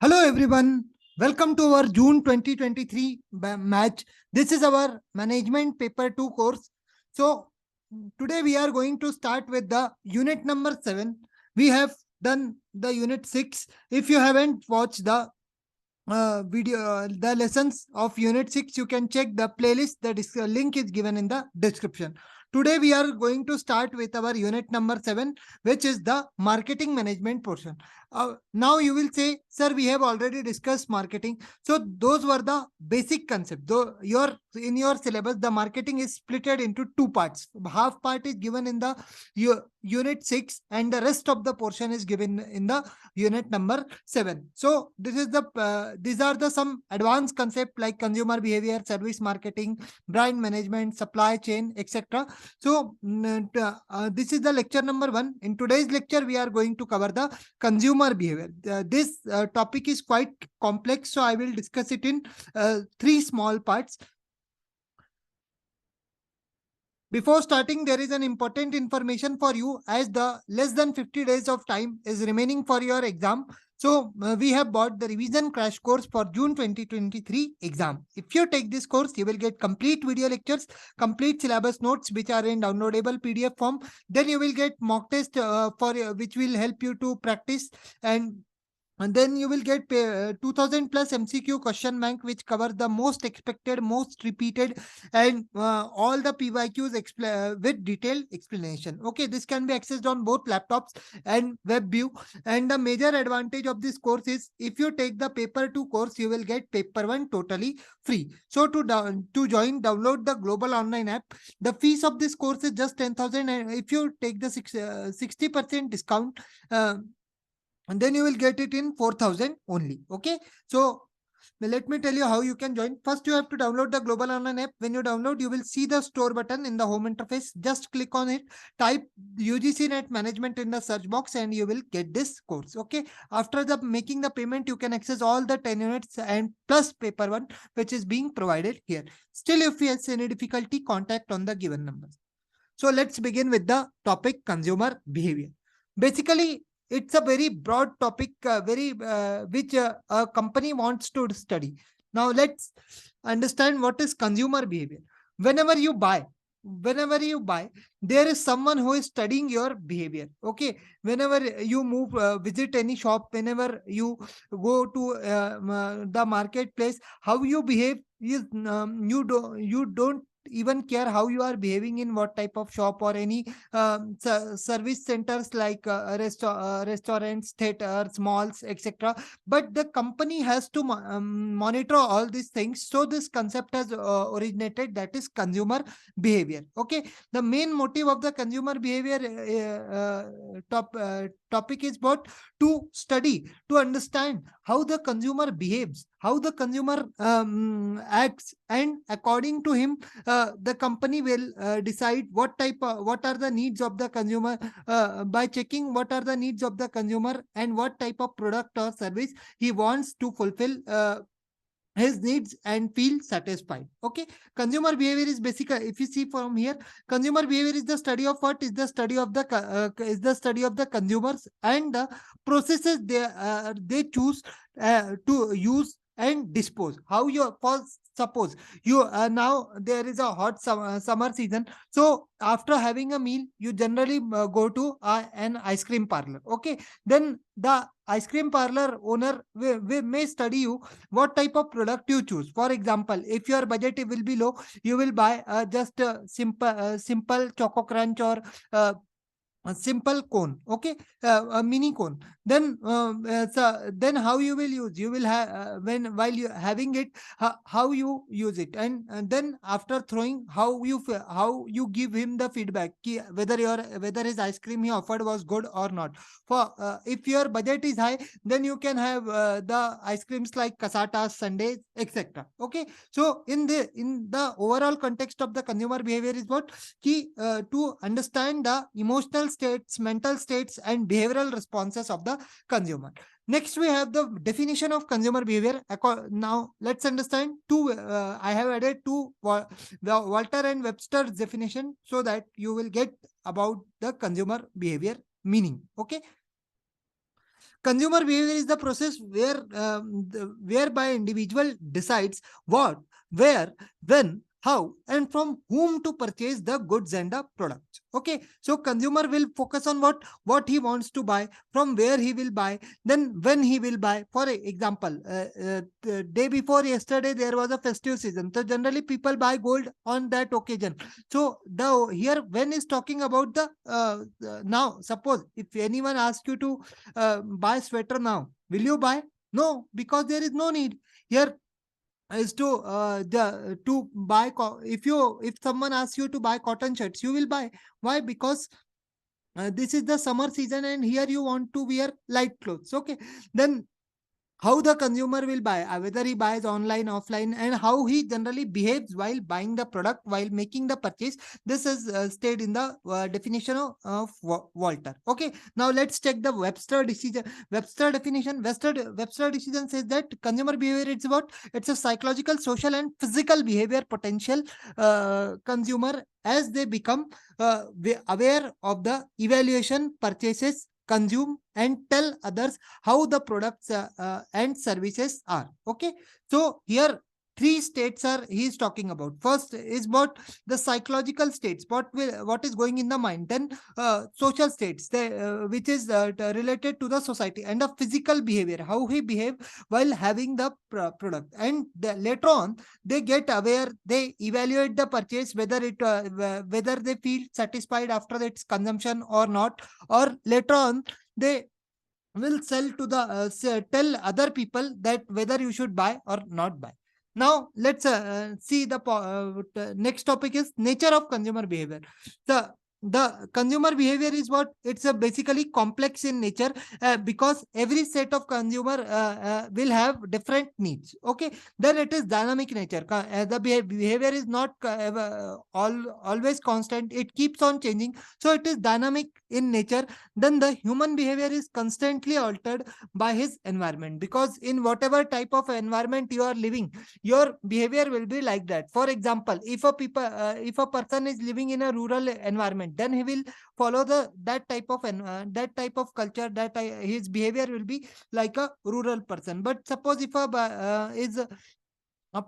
Hello everyone, welcome to our June 2023 match. This is our management paper 2 course. So today we are going to start with the unit number 7. We have done the unit 6. If you haven't watched the the lessons of unit 6, you can check the playlist. The link is given in the description. Today we are going to start with our unit number 7, which is the marketing management portion. Now you will say, sir, we have already discussed marketing. So those were the basic concepts. Though in your syllabus, the marketing is splitted into two parts. Half part is given in the unit 6, and the rest of the portion is given in the unit number 7. So these are the some advanced concept like consumer behavior, service marketing, brand management, supply chain, etc. So this is the lecture number 1. In today's lecture, we are going to cover the consumer behavior. This topic is quite complex, so I will discuss it in 3 small parts. Before starting, there is an important information for you, as the less than 50 days of time is remaining for your exam. So we have bought the revision crash course for June 2023 exam. If you take this course, you will get complete video lectures, complete syllabus notes, which are in downloadable PDF form. Then you will get mock test which will help you to practice, and then you will get 2000 plus MCQ question bank, which covers the most expected, most repeated, and all the PYQs with detailed explanation. Okay, this can be accessed on both laptops and web view. And the major advantage of this course is, if you take the paper 2 course, you will get paper 1 totally free. So to join, download the global online app. The fees of this course is just 10,000, and if you take the 60% discount, and then you will get it in 4,000 only. Okay, so let me tell you how you can join. First, you have to download the global online app. When you download, you will see the store button in the home interface. Just click on it, type UGC Net Management in the search box, and you will get this course. Okay, after the making the payment, you can access all the 10 units and plus paper 1, which is being provided here. Still, if you have any difficulty, contact on the given numbers. So let's begin with the topic consumer behavior. Basically, it's a very broad topic, which a company wants to study. Now let's understand what is consumer behavior. Whenever you buy, there is someone who is studying your behavior. Okay, whenever you visit any shop, whenever you go to the marketplace, how you behave is, you don't even care how you are behaving in what type of shop or any service centers like restaurants, theaters, malls, etc. But the company has to monitor all these things. So this concept has originated, that is consumer behavior. Okay, the main motive of the consumer behavior topic is what, to study, to understand how the consumer behaves, how the consumer acts, and according to him, the company will decide what are the needs of the consumer, by checking what are the needs of the consumer and what type of product or service he wants to fulfill his needs and feel satisfied. Okay, consumer behavior is basically, if you see from here, consumer behavior is the study of what, is the study of the consumers and the processes they choose to use and dispose. How you, for suppose you, now there is a hot summer season, so after having a meal, you generally go to an ice cream parlor. Okay, then the ice cream parlor owner may study you what type of product you choose. For example, if your budget will be low, you will buy just a simple Choco Crunch, or a simple cone. Okay, a mini cone. Then how you will use, you will have, when while you having it, how you use it, and then after throwing, how you give him the feedback, whether his ice cream he offered was good or not. For if your budget is high, then you can have the ice creams like Casata, Sundays, etc. Okay, so in the overall context of the consumer behavior is what, key to understand the emotional states, mental states, and behavioral responses of the consumer. Next, we have the definition of consumer behavior. Now, let's understand two. I have added the Walter and Webster's definition, so that you will get about the consumer behavior meaning. Okay, Consumer behavior is the process whereby individual decides what, where, when, how, and from whom to purchase the goods and the products. Okay, so consumer will focus on what he wants to buy, from where he will buy, then when he will buy. For example, the day before yesterday there was a festive season, so generally people buy gold on that occasion. So the here when is talking about the now. Suppose if anyone asks you to buy sweater now, will you buy? No, because there is no need. Here is to buy if someone asks you to buy cotton shirts, you will buy. Why? Because this is the summer season and here you want to wear light clothes. Okay, then how the consumer will buy, whether he buys online, offline, and how he generally behaves while buying the product, while making the purchase. This is stated in the definition of Walter. Okay, now let's check the Webster decision. Webster definition. Webster decision says that consumer behavior, it's a psychological, social, and physical behavior potential consumer as they become aware of the evaluation, purchases, consume, and tell others how the products and services are. Okay, so here three states are he's talking about. First is about the psychological states, what is going in the mind. Then social states, which is related to the society, and the physical behavior, how he behave while having the product. And later on they get aware, they evaluate the purchase, whether they feel satisfied after its consumption or not, or later on they will sell to the tell other people that whether you should buy or not buy. Now let's see the next topic is nature of consumer behavior. The consumer behavior is what, it's a basically complex in nature, because every set of consumer will have different needs. Okay, then it is dynamic nature. The behavior is not always constant, it keeps on changing, so it is dynamic in nature. Then the human behavior is constantly altered by his environment, because in whatever type of environment you are living, your behavior will be like that. For example, if a person is living in a rural environment, then he will follow that type of culture, his behavior will be like a rural person. But suppose if a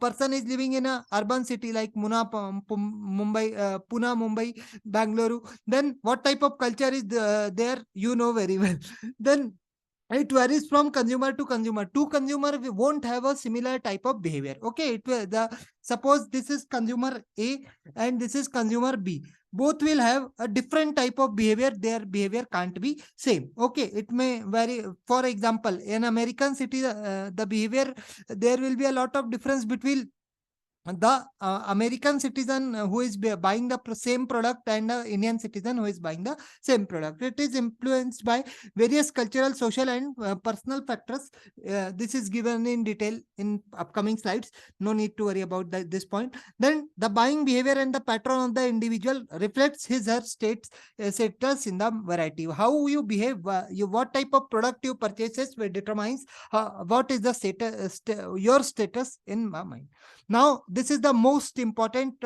person is living in a urban city like Mumbai, Pune, Mumbai, Bangalore, then what type of culture is there? You know very well. Then it varies from consumer to consumer. Two consumer won't have a similar type of behavior. Okay, suppose this is consumer A and this is consumer B. Both will have a different type of behavior. Their behavior can't be same. Okay, it may vary. For example, in American city, the behavior, there will be a lot of difference between the American citizen who is buying the same product and the Indian citizen who is buying the same product. It is influenced by various cultural, social, and personal factors. This is given in detail in upcoming slides. No need to worry about this point. Then the buying behavior and the pattern of the individual reflects his or her status in the variety. How you behave, what type of product you purchases will determines what is the status, your status in my mind. Now, this is the most important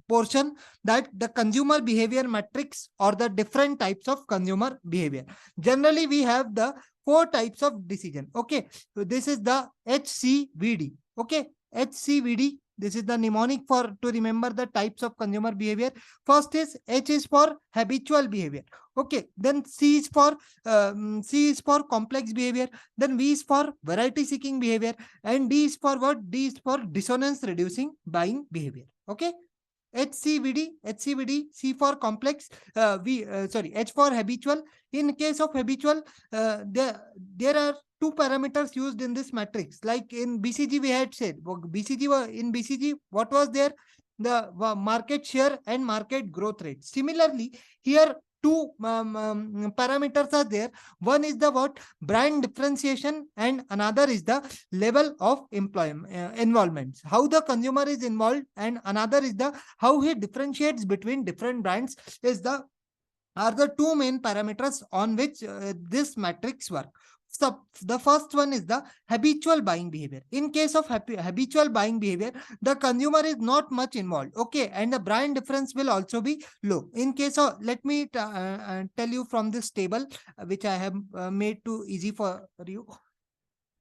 portion, that the consumer behavior matrix or the different types of consumer behavior. Generally, we have the 4 types of decision. Okay, so this is the HCVD. Okay, HCVD. This is the mnemonic for to remember the types of consumer behavior. First is H is for habitual behavior. Okay, then C is for complex behavior. Then V is for variety seeking behavior, and D is for what? D is for dissonance reducing buying behavior. Okay. HCVD, C for complex, H for habitual. In case of habitual, there are 2 parameters used in this matrix. Like in BCG, we had said, in BCG, what was there? The market share and market growth rate. Similarly, here 2 parameters are there. One is the brand differentiation, and another is the level of involvement, how the consumer is involved, and another is the how he differentiates between different brands are the 2 main parameters on which this matrix work. So the first one is the habitual buying behavior. In case of habitual buying behavior, the consumer is not much involved. Okay, and the brand difference will also be low. In case of, let me tell you from this table, which I have made too easy for you.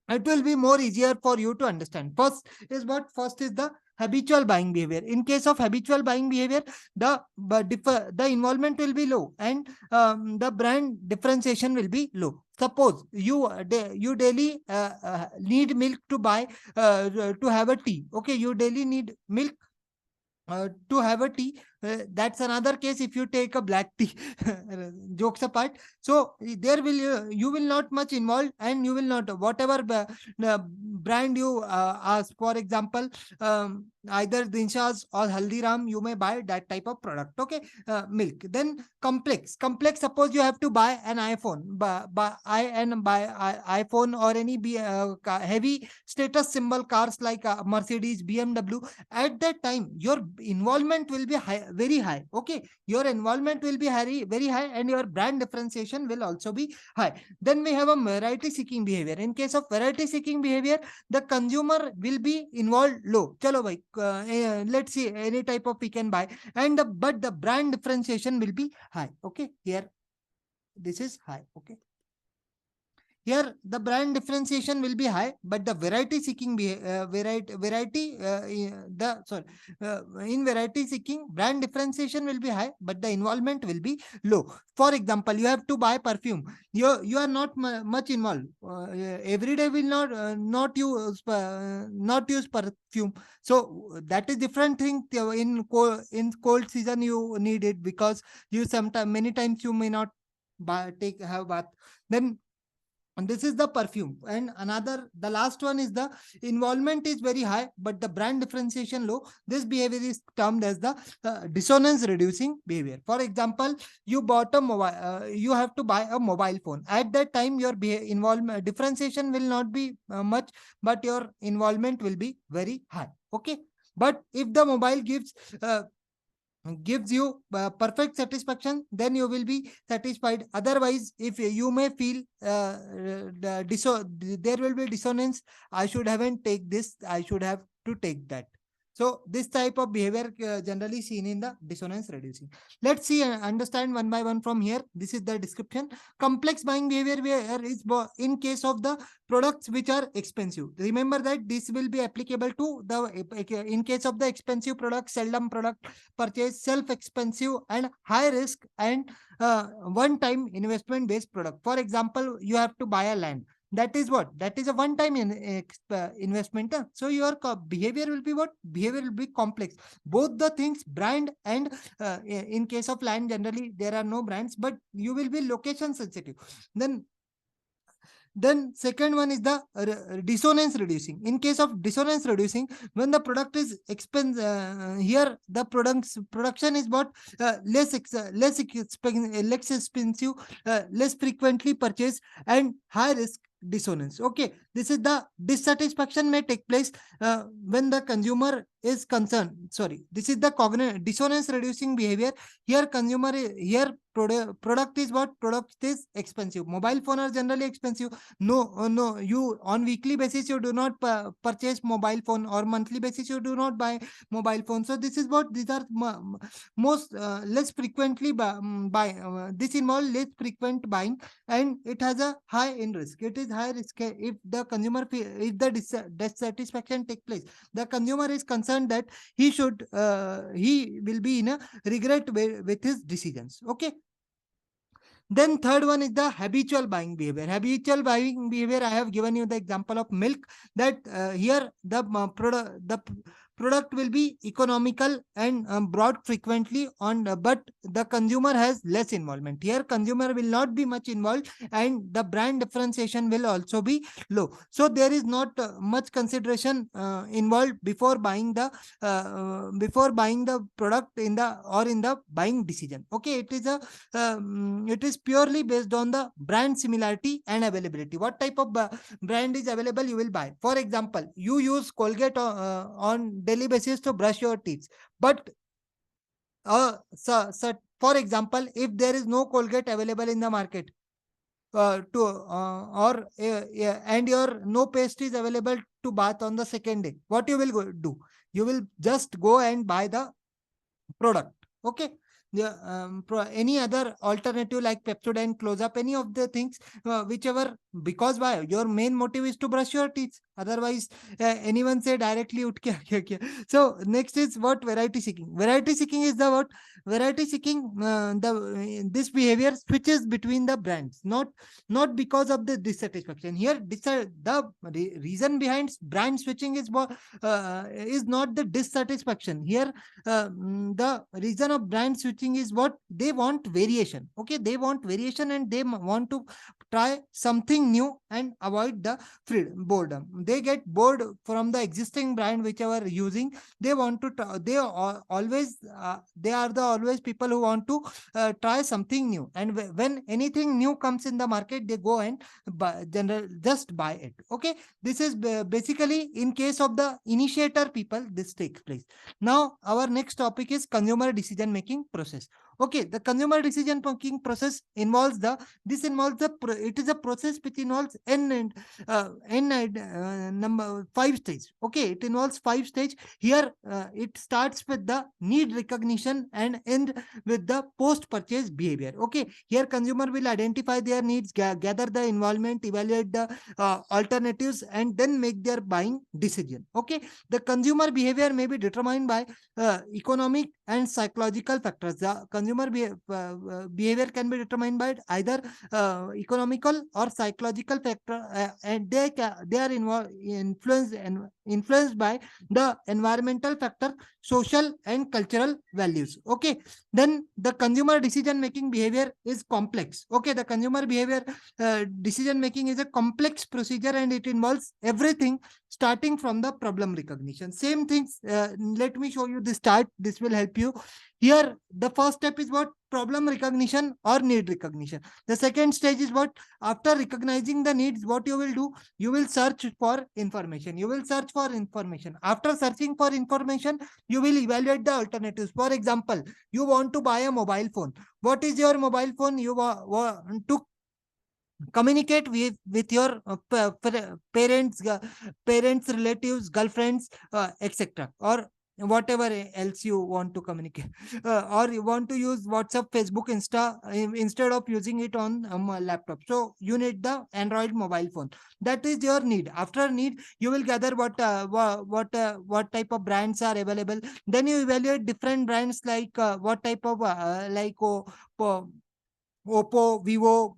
It will be more easier for you to understand. First is the habitual buying behavior. In case of habitual buying behavior, the involvement will be low, and the brand differentiation will be low. Suppose you daily need milk to buy to have a tea. Okay, you daily need milk to have a tea. That's another case if you take a black tea. Jokes apart. So there will you will not much involved, and you will not, whatever brand you ask. For example, either Dinshas or Haldiram, you may buy that type of product. Okay, milk. Then complex. Suppose you have to buy an iPhone, buy iPhone or any heavy status symbol cars like Mercedes, BMW. At that time your involvement will be high, very high. Okay, your involvement will be very high, and your brand differentiation will also be high. Then we have a variety seeking behavior. In case of variety seeking behavior, the consumer will be involved low. Chalo bhai, let's see, any type of we can buy, and but the brand differentiation will be high. Okay, here this is high. Okay, here the brand differentiation will be high, but the variety seeking in variety seeking, brand differentiation will be high, but the involvement will be low. For example, you have to buy perfume. You are not much involved. Every day will not use perfume. So that is different thing. In cold season you need it, because you sometimes many times you may not have bath. Then, and this is the perfume. And the last one is the involvement is very high, but the brand differentiation low. This behavior is termed as the dissonance reducing behavior. For example, you bought a mobile, you have to buy a mobile phone. At that time your involvement differentiation will not be much, but your involvement will be very high. Okay, but if the mobile gives you perfect satisfaction, then you will be satisfied. Otherwise, if you may feel there will be dissonance. I should haven't take this, I should have to take that. So this type of behavior generally seen in the dissonance reducing. Let's see and understand one by one from here. This is the description. Complex buying behavior where is in case of the products which are expensive. Remember that this will be applicable to the in case of the expensive product, seldom product purchase, self-expensive and high risk, and one-time investment based product. For example, you have to buy a land. That is what? That is a one-time investment. So your behavior will be what? Behavior will be complex. Both the things, brand and in case of land, generally there are no brands, but you will be location sensitive. Then second one is the dissonance reducing. In case of dissonance reducing, when the product is here the production is what less expensive, less frequently purchased, and high risk dissonance. Okay, this is the dissatisfaction may take place when the consumer is concerned. Sorry, this is the dissonance reducing behavior. Here product is what? Product is expensive. Mobile phone are generally expensive. No, you on weekly basis you do not purchase mobile phone, or monthly basis you do not buy mobile phone. So this is what these are most less frequently buy. This involves less frequent buying, and it has a high in risk. It is high risk if the consumer if the dissatisfaction take place. The consumer is concerned that he will be in a regret with his decisions. Okay. Then third one is the habitual buying behavior. Habitual buying behavior, I have given you the example of milk, that here the product will be economical and brought frequently on, but the consumer has less involvement. Here consumer will not be much involved, and the brand differentiation will also be low. So there is not much consideration involved before buying the product in the buying decision. Okay, it is purely based on the brand similarity and availability. What type of brand is available, you will buy. For example, you use Colgate on daily basis to brush your teeth, but for example, if there is no Colgate available in the market, and your no paste is available to bath on the second day, what you will do? You will just go and buy the product. Okay. Yeah, any other alternative like Pepsodent, Close Up, any of the things, whichever, because why? Your main motive is to brush your teeth. Otherwise, anyone say directly, "Ut kya, kya, kya." So next is what? Variety seeking. Variety seeking is the what? Variety seeking. This behavior switches between the brands, not because of the dissatisfaction. Here, reason behind brand switching is not the dissatisfaction. Here, the reason of brand switching is what? They want variation. Okay, they want variation, and they want to try something new and avoid the boredom. They get bored from the existing brand whichever using. They want to they are the always people who want to try something new, and when anything new comes in the market, they go and just buy it. Okay, this is basically in case of the initiator people, this takes place. Now, our next topic is consumer decision making process. Okay, the consumer decision making process involves it is a process which involves number 5 stage. Okay, it involves 5 stage. Here, it starts with the need recognition and end with the post purchase behavior. Okay, here consumer will identify their needs, gather the involvement, evaluate the alternatives, and then make their buying decision. Okay, the consumer behavior may be determined by economic and psychological factors. The consumer behavior can be determined by either economical or psychological factor, and they are influenced by the environmental factor, social and cultural values. Okay, then the consumer decision making behavior is complex. Okay, the consumer behavior decision making is a complex procedure, and it involves everything starting from the problem recognition. Same things. Let me show you this chart. This will help you. Here, the first step is what? Problem recognition or need recognition. The second stage is what? After recognizing the needs, what you will do? You will search for information. You will search for information. After searching for information, you will evaluate the alternatives. For example, you want to buy a mobile phone. What is your mobile phone? You want to communicate with your parents, relatives, girlfriends, etc., or whatever else you want to communicate. Or you want to use WhatsApp, Facebook, Insta, instead of using it on a laptop. So you need the Android mobile phone. That is your need. After need, you will gather what type of brands are available. Then you evaluate different brands, like what type of Oppo, Vivo,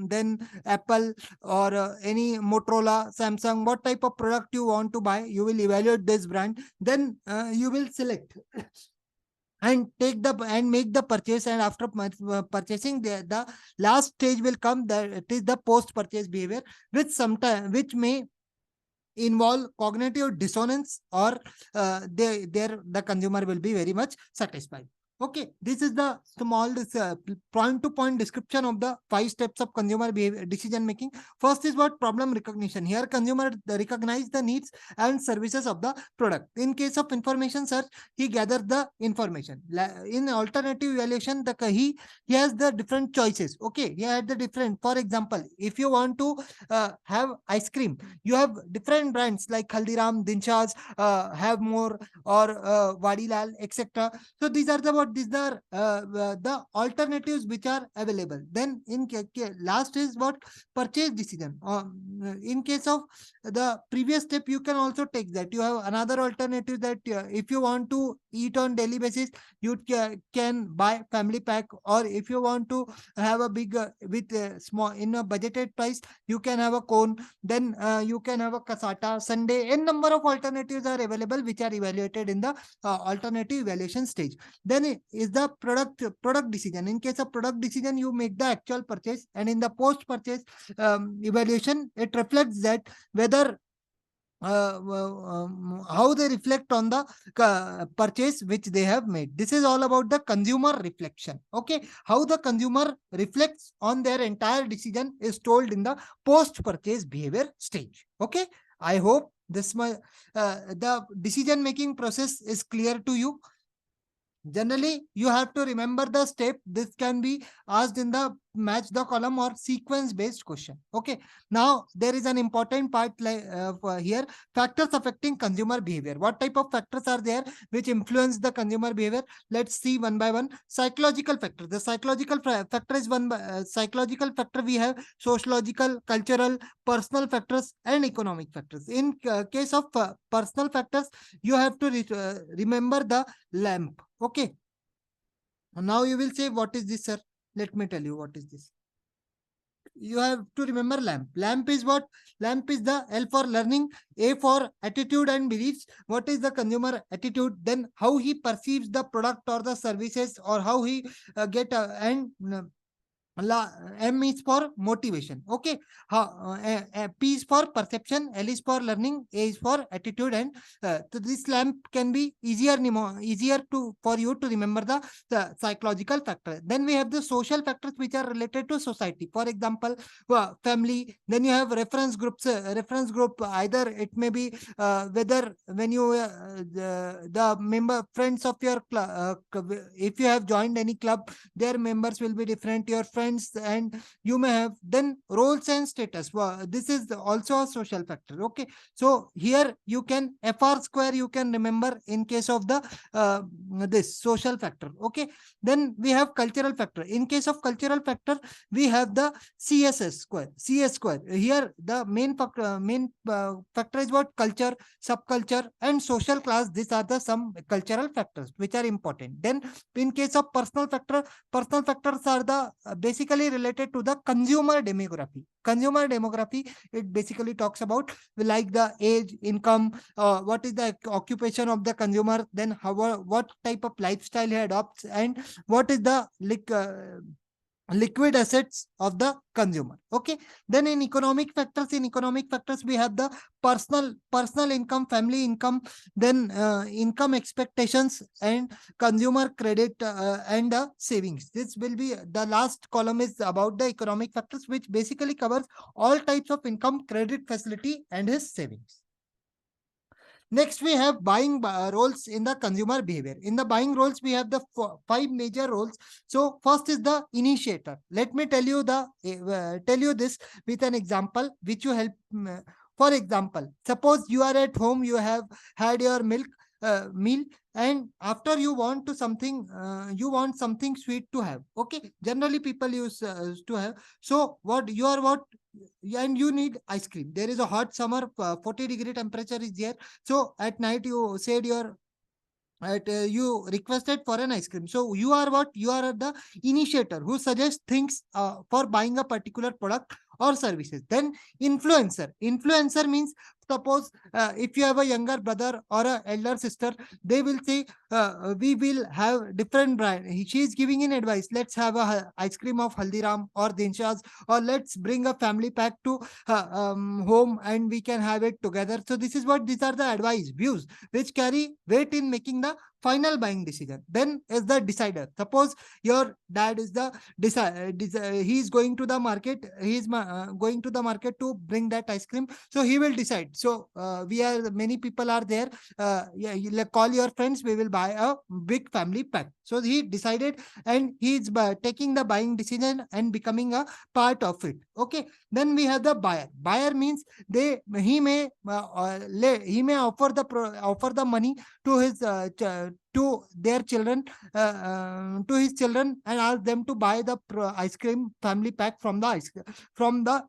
then Apple, or any Motorola, Samsung, what type of product you want to buy. You will evaluate this brand. Then you will select and make the purchase. And after purchasing, the last stage will come, that it is the post purchase behavior, which may involve cognitive dissonance, or the consumer will be very much satisfied. Okay, this is the small point to point description of the 5 steps of consumer behavior decision making. First is what? Problem recognition. Here, consumer recognize the needs and services of the product. In case of information search, he gathers the information. In alternative evaluation, he has the different choices. Okay, he had the different. For example, if you want to have ice cream, you have different brands like Haldiram, Dinshas, Have More, or Vadilal, etc. So these are the alternatives which are available. Then last is what? Purchase decision. In case of the previous step, you can also take that. You have another alternative, that if you want to eat on daily basis, you can buy family pack, or if you want to have a big with small in a budgeted price, you can have a cone. Then you can have a casata, Sunday. N number of alternatives are available, which are evaluated in the alternative evaluation stage. Then is the product decision. In case of product decision, you make the actual purchase, and in the post purchase evaluation, it reflects that whether how they reflect on the purchase which they have made. This is all about the consumer reflection. Okay, how the consumer reflects on their entire decision is told in the post purchase behavior stage. Okay, I hope the decision making process is clear to you. Generally, you have to remember the step. This can be asked in the match the column or sequence based question. Okay, now there is an important part here, factors affecting consumer behavior. What type of factors are there which influence the consumer behavior? Let's see one by one. Psychological factor. The psychological factor is psychological factor. We have sociological, cultural, personal factors, and economic factors. In case of personal factors, you have to remember the lamp. Okay. Now you will say, what is this, sir? Let me tell you what is this. You have to remember lamp. Lamp is what? Lamp is the L for learning, A for attitude and beliefs. What is the consumer attitude? Then how he perceives the product or the services, or how he get and M is for motivation. Okay. P is for perception, L is for learning, A is for attitude, and so this lamp can be easier to for you to remember the psychological factor. Then we have the social factors which are related to society. For example, family. Then you have reference groups. Reference group, either it may be whether when you the member friends of your if you have joined any club, their members will be different, your friends, and you may have then roles and status. This is also a social factor. Okay, so here you can FR square you can remember in case of the this social factor. Okay, then we have cultural factor. In case of cultural factor, we have the CS square. Here the main factor is what? Culture, subculture, and social class. These are the some cultural factors which are important. Then in case of personal factors are the basically related to the consumer demography. Consumer demography, it basically talks about like the age, income, what is the occupation of the consumer, then how what type of lifestyle he adopts, and what is the liquid assets of the consumer. Okay, then in economic factors we have the personal income, family income, then income expectations, and consumer credit, and savings. This will be the last column is about the economic factors, which basically covers all types of income, credit facility, and his savings. Next, we have buying roles in the consumer behavior. In the buying roles, we have the five major roles. So first is the initiator. Let me tell you tell you this with an example which you help. For example, suppose you are at home, you have had your meal, and after you want something sweet to have. Okay, generally people use to have. So and you need ice cream. There is a hot summer, 40-degree temperature is there. So at night you said you requested for an ice cream. So you are what? You are the initiator who suggests things for buying a particular product or services. Then influencer means, suppose if you have a younger brother or a elder sister, they will say we will have different brand. She is giving in advice, let's have a ice cream of Haldiram or Dinshas, or let's bring a family pack to home and we can have it together. So this is what these are the advice views which carry weight in making the final buying decision. Then is the decider. Suppose your dad is the he is going to the market, he is going to the market to bring that ice cream, so he will decide. So many people are there, yeah, you call your friends, we will buy a big family pack. So he decided, and he is taking the buying decision and becoming a part of it. Okay, then we have the buyer means he may offer the money to his to their children, to his children, and ask them to buy the ice cream family pack from the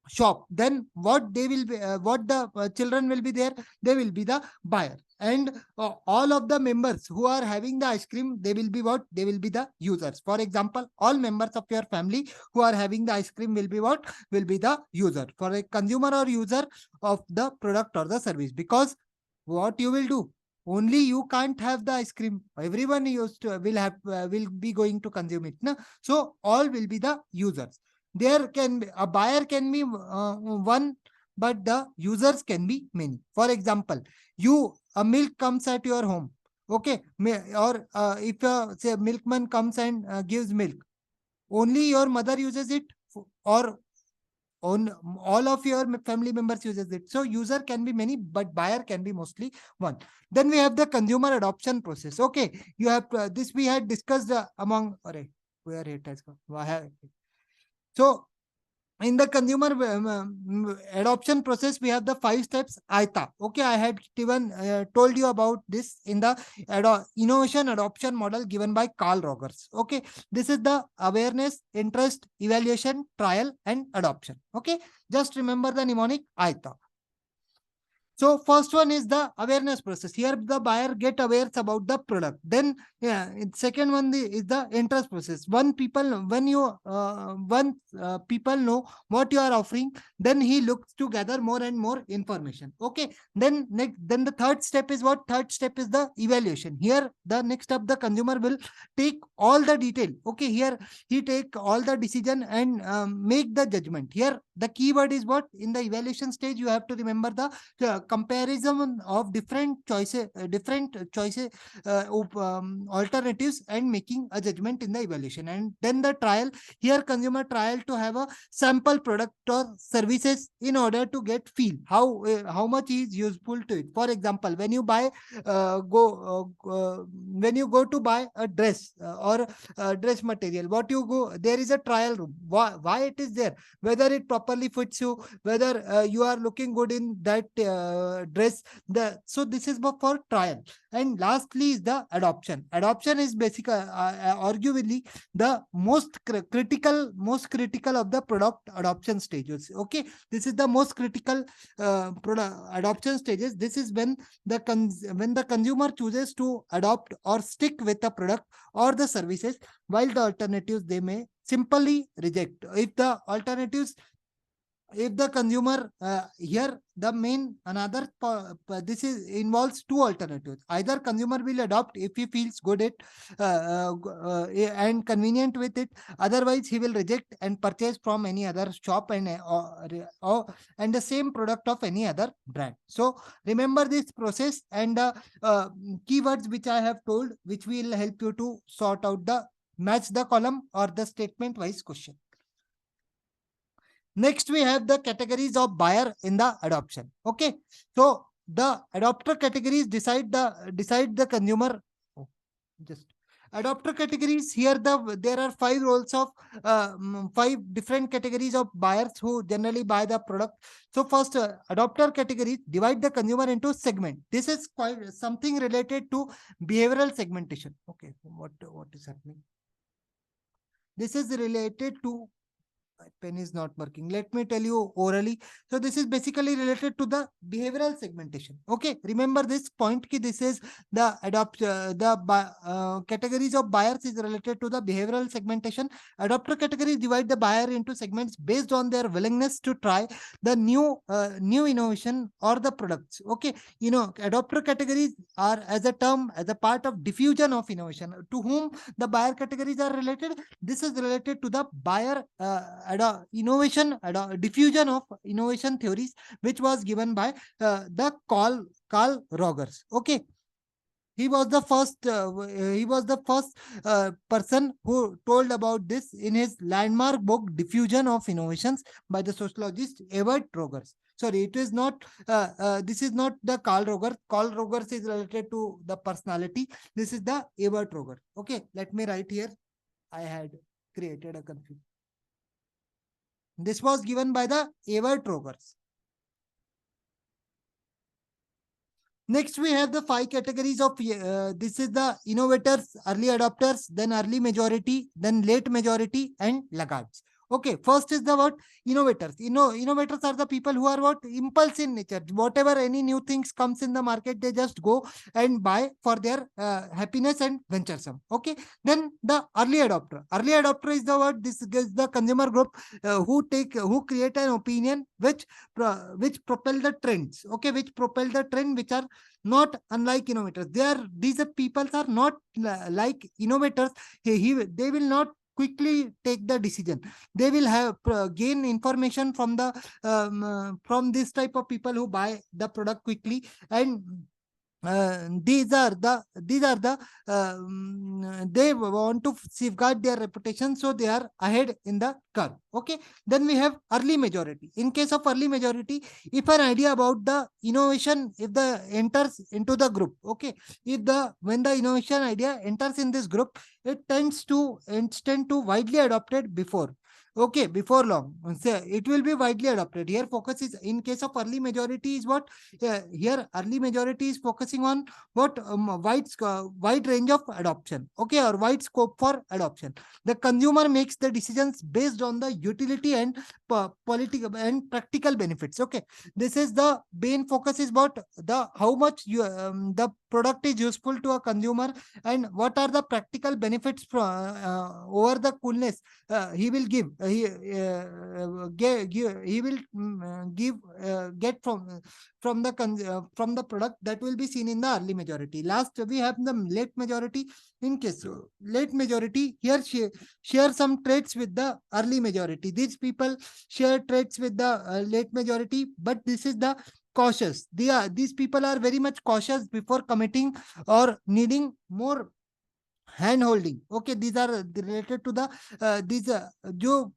shop. Then what they will be, what the children will be there, they will be the buyer, and all of the members who are having the ice cream, they will be what? They will be the users. For example, all members of your family who are having the ice cream will be what? Will be the user. For a consumer or user of the product or the service, because what you will do, only you can't have the ice cream, everyone will be going to consume it, no? So all will be the users. There can be a buyer can be one, but the users can be many. For example, a milk comes at your home. Okay, or if say a milkman comes and gives milk, only your mother uses it, or on all of your family members uses it. So user can be many, but buyer can be mostly one. Then we have the consumer adoption process. Okay, you have this we had discussed among. Where it has gone? So in the consumer adoption process, we have the 5 steps ITA. Okay, I had even told you about this in the innovation adoption model given by Carl Rogers. Okay, this is the awareness, interest, evaluation, trial, and adoption. Okay, just remember the mnemonic ITA. So first one is the awareness process. Here the buyer get aware about the product. Then second one is the interest process. When people know what you are offering, then he looks to gather more and more information. Okay. Then the third step is what? Third step is the evaluation. Here the next step the consumer will take all the detail. Okay. Here he take all the decision and make the judgment. Here the keyword is what? In the evaluation stage, you have to remember the comparison of different choices of alternatives, and making a judgment in the evaluation. And then the trial. Here consumer trial to have a sample product or services in order to get feel how much is useful to it. For example, when you when you go to buy a dress or dress material, what you go, there is a trial room. Why it is there? Whether it properly fits you, whether you are looking good in that dress. So this is for trial. And lastly is the adoption is basically arguably the most critical of the product adoption stages. Okay, this is the most critical product adoption stages. This is when when the consumer chooses to adopt or stick with the product or the services, while the alternatives they may simply reject. If the consumer here the main another this is involves two alternatives. Either consumer will adopt if he feels good it and convenient with it, otherwise he will reject and purchase from any other shop and the same product of any other brand. So remember this process and keywords which I have told, which will help you to sort out the match the column or the statement wise question. Next, we have the categories of buyer in the adoption. Okay, so the adopter categories decide the consumer. Oh, just adopter categories. Here there are 5 roles of 5 different categories of buyers who generally buy the product. So first, adopter categories divide the consumer into segment. This is quite something related to behavioral segmentation. Okay, what is happening? This is related to my pen is not working. Let me tell you orally. So this is basically related to the behavioral segmentation. Okay, remember this point ki this is the categories of buyers is related to the behavioral segmentation. Adopter categories divide the buyer into segments based on their willingness to try the new innovation or the products. Okay, adopter categories are as a term, as a part of diffusion of innovation. To whom the buyer categories are related? This is related to the buyer diffusion of innovation theories, which was given by the Carl Rogers. Okay, he was the first person who told about this in his landmark book Diffusion of Innovations by the sociologist Everett Rogers. Sorry, it is not this is not the Carl Rogers. Carl Rogers is related to the personality. This is the Everett Rogers. Okay, let me write here. I had created a confusion. This was given by the Everett Rogers. Next, we have the 5 categories of this is the innovators, early adopters, then early majority, then late majority, and laggards. Okay, first is the what? Innovators. Innovators are the people who are what? Impulse in nature. Whatever any new things comes in the market, they just go and buy for their happiness and venturesome. Okay, then the early adopter. Early adopter is the what? This is the consumer group who create an opinion which propel the trends. Okay, which propel the trend, which are not unlike innovators. These people are not like innovators. They will not quickly take the decision. They will have gain information from from this type of people who buy the product quickly, and they want to safeguard their reputation, so they are ahead in the curve. Okay, then we have early majority. In case of early majority, if an idea about the innovation, if the enters into the group, okay, when the innovation idea enters in this group, it tends to widely adopted before Okay, before long. So it will be widely adopted. Here focus is, in case of early majority, is what, here early majority is focusing on what, wide range of adoption, okay, or wide scope for adoption. The consumer makes the decisions based on the utility and political and practical benefits. Okay, this is the main focus is about the how much the product is useful to a consumer, and what are the practical benefits over the coolness he will give. He will give get from the from the product that will be seen in the early majority. Last we have the late majority. In case late majority, here share some traits with the early majority. These people share traits with the late majority, but this is the cautious. These people are very much cautious before committing or needing more hand holding. Okay, these are related to the these जो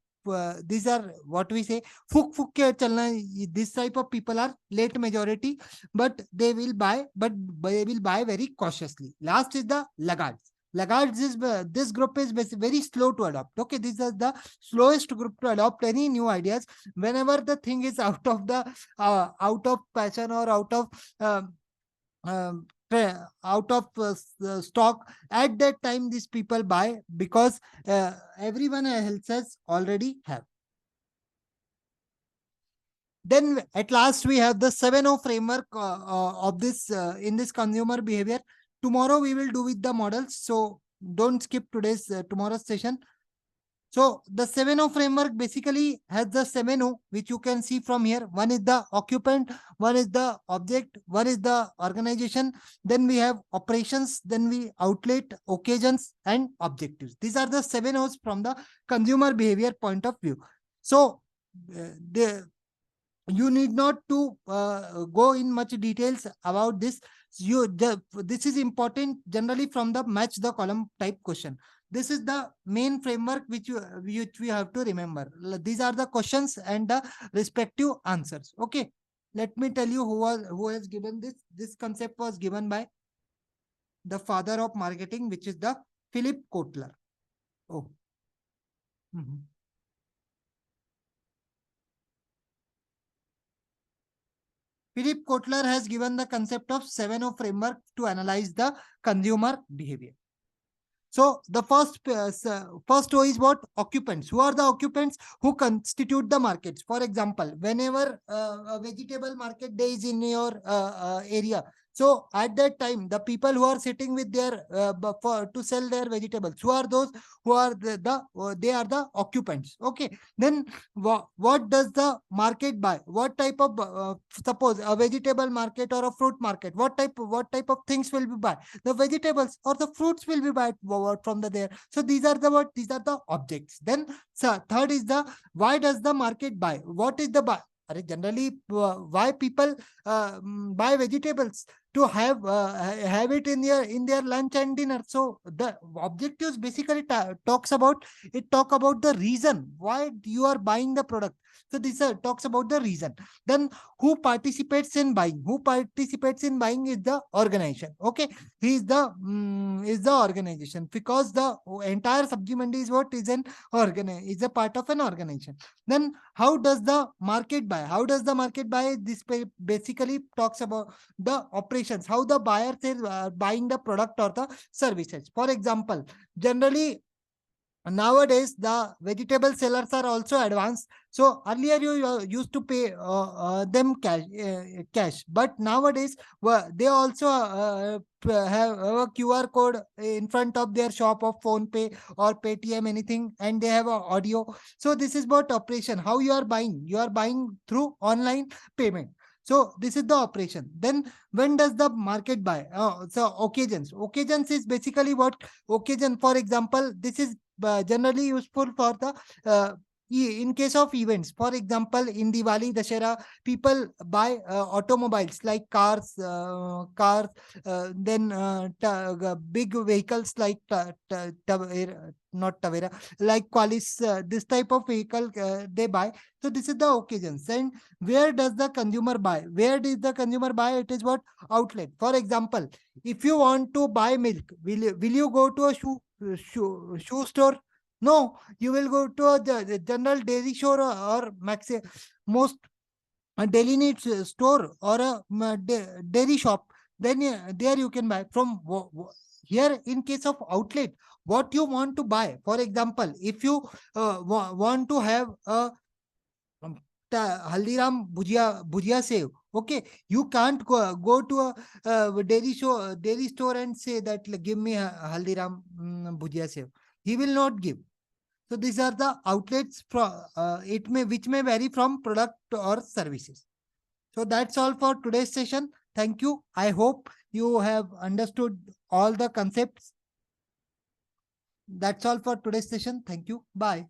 these are what we say फुक के चलना. This type of people are late majority, but they will buy, but they will buy very cautiously. Last is the laggards. Laggards is this group is very slow to adopt. Okay, this is the slowest group to adopt any new ideas. Whenever the thing is out of passion or um, out of stock, at that time these people buy, because everyone else has already have. Then at last we have the 7O framework of this in this consumer behavior. Tomorrow we will do with the models, so don't skip today's tomorrow's session. So the 7O framework basically has the 7O, which you can see from here. One is the occupant, one is the object, one is the organization. Then we have operations, then we outlet, occasions, and objectives. These are the 7Os from the consumer behavior point of view. So the you need not to go in much details about this. This is important generally from the match the column type question. This is the main framework which we have to remember. These are the questions and the respective answers. Okay, let me tell you who has given this. This concept was given by the father of marketing, which is the Philip Kotler. Oh. Mhm. Philip Kotler has given the concept of 7O framework to analyze the consumer behavior. So the first O is what? Occupants. Who are the occupants? Who constitute the markets? For example, whenever a vegetable market day is in your area, so at that time, the people who are sitting with their to sell their vegetables, who are those? Who are they are the occupants. Okay. Then what does the market buy? What type of suppose a vegetable market or a fruit market? What type of things will be buy? The vegetables or the fruits will be bought from there. So these are the what? These are the objects. Then third is the why does the market buy? What is the buy? Generally, why people buy vegetables? To have it in their lunch and dinner. So the objectives basically talk about the reason why you are buying the product. So this talks about the reason. Then who participates in buying? Who participates in buying is the organization. Okay, he is the organization, because the entire Sabji Mandi is what is is a part of an organization. Then how does the market buy? How does the market buy? This basically talks about the operations, how the buyers is buying the product or the services. For example, generally nowadays the vegetable sellers are also advanced. So earlier you used to pay them cash, but nowadays they also have a QR code in front of their shop of Phone Pay or Paytm, anything, and they have a audio. So this is about operation, how you are buying. You are buying through online payment. So this is the operation. Then when does the market buy? So occasions is basically what? Occasion, for example, this is generally useful for the in case of events. For example, in Diwali, Dashera, people buy automobiles like cars, then big vehicles like not Tavera, like Qualis, this type of vehicle they buy. So this is the occasions. And where does the consumer buy? Where does the consumer buy? It is what? Outlet. For example, if you want to buy milk, will you go to a shoe store? No, you will go to the general dairy store or maxi most a daily needs store or a dairy shop. Then there you can buy from here. In case of outlet, what you want to buy, for example, if you want to have a um, Haldiram bhujia save. Okay, you can't go to a dairy store and say that, like, give me a Haldiram bhujia save. He will not give. So these are the outlets for it may which may vary from product or services. So that's all for today's session. Thank you. I hope you have understood all the concepts. That's all for today's session. Thank you. Bye.